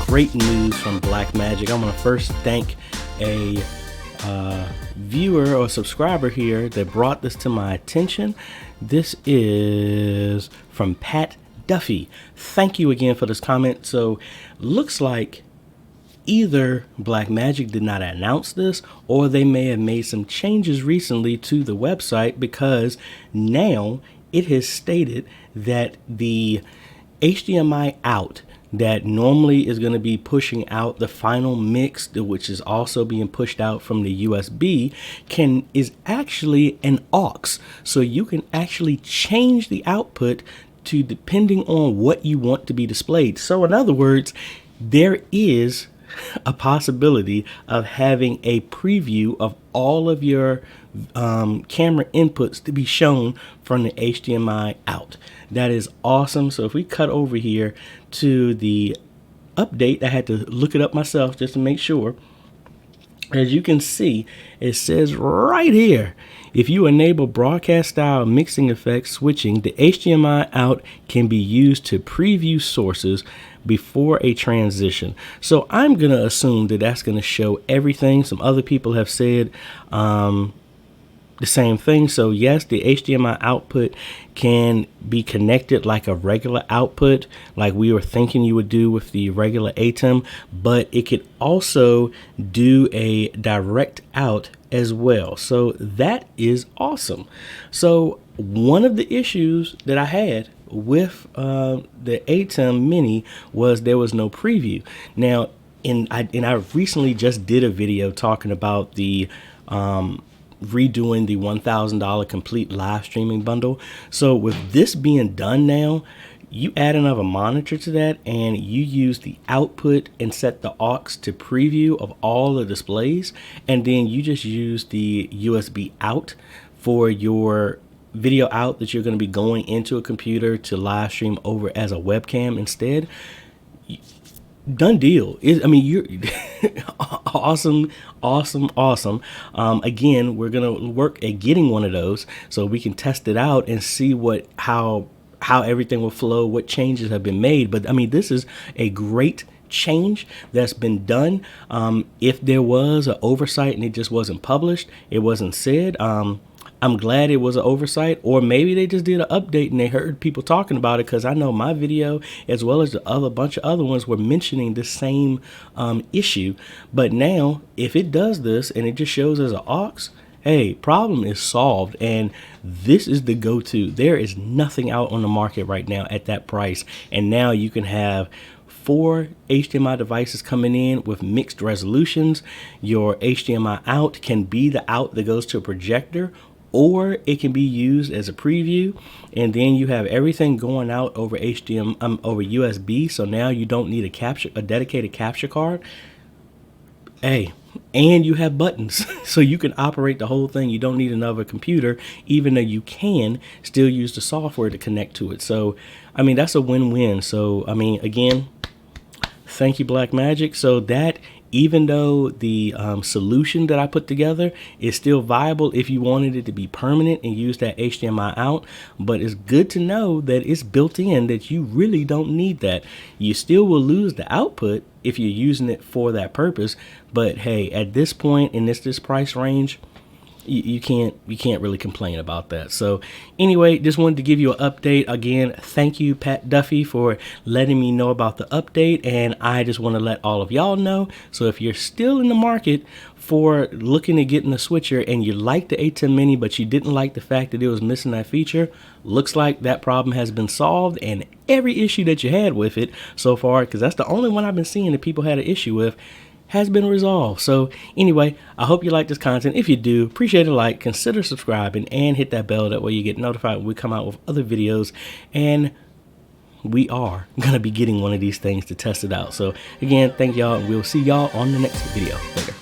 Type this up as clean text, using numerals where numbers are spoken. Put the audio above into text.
great news from BlackMagic. I want to first thank a viewer or subscriber here that brought this to my attention. This is from Pat Duffy. Thank you again for this comment. So looks like either BlackMagic did not announce this, or they may have made some changes recently to the website, because now it has stated that the HDMI out that normally is going to be pushing out the final mix, which is also being pushed out from the USB, is actually an aux. So you can actually change the output to depending on what you want to be displayed. So in other words, there is a possibility of having a preview of all of your camera inputs to be shown from the HDMI out. That is awesome. So if we cut over here to the update, I had to look it up myself just to make sure. As you can see, it says right here, if you enable broadcast style mixing effect switching, the HDMI out can be used to preview sources before a transition. So I'm going to assume that that's going to show everything. Some other people have said the same thing. So yes, the HDMI output can be connected like a regular output, like we were thinking you would do with the regular ATEM, but it could also do a direct out as well. So that is awesome. So one of the issues that I had with the ATEM Mini was there was no preview. Now, I recently just did a video talking about the redoing the $1,000 complete live streaming bundle. So with this being done now, you add another monitor to that and you use the output and set the aux to preview of all the displays, and then you just use the USB out for your video out that you're going to be going into a computer to live stream over as a webcam instead. Done deal. I mean, you're awesome. Again, we're gonna work at getting one of those so we can test it out and see how everything will flow, what changes have been made. But I mean, this is a great change that's been done. If there was an oversight and it just wasn't published, it wasn't said, I'm glad it was an oversight, or maybe they just did an update and they heard people talking about it, because I know my video as well as the other bunch of other ones were mentioning the same issue. But now if it does this and it just shows as an aux, hey, problem is solved, and this is the go-to. There is nothing out on the market right now at that price, and now you can have 4 HDMI devices coming in with mixed resolutions. Your HDMI out can be the out that goes to a projector, or it can be used as a preview, and then you have everything going out over over USB. So now you don't need a dedicated capture card. Hey, and you have buttons, so you can operate the whole thing. You don't need another computer, even though you can still use the software to connect to it. So I mean, that's a win-win. So I mean, again, thank you, BlackMagic. So that, even though the solution that I put together is still viable if you wanted it to be permanent and use that HDMI out, but it's good to know that it's built in, that you really don't need that. You still will lose the output if you're using it for that purpose, but hey, at this point in this price range, you can't really complain about that. So anyway, just wanted to give you an update. Again, thank you, Pat Duffy, for letting me know about the update, and I just want to let all of y'all know. So if you're still in the market for looking at getting a switcher and you like the ATEM Mini but you didn't like the fact that it was missing that feature, looks like that problem has been solved, and every issue that you had with it so far, because that's the only one I've been seeing that people had an issue with, has been resolved. So anyway, I hope you like this content. If you do, appreciate a like, consider subscribing, and hit that bell. That way you get notified when we come out with other videos, and we are gonna be getting one of these things to test it out. So again, thank y'all, and we'll see y'all on the next video. Later.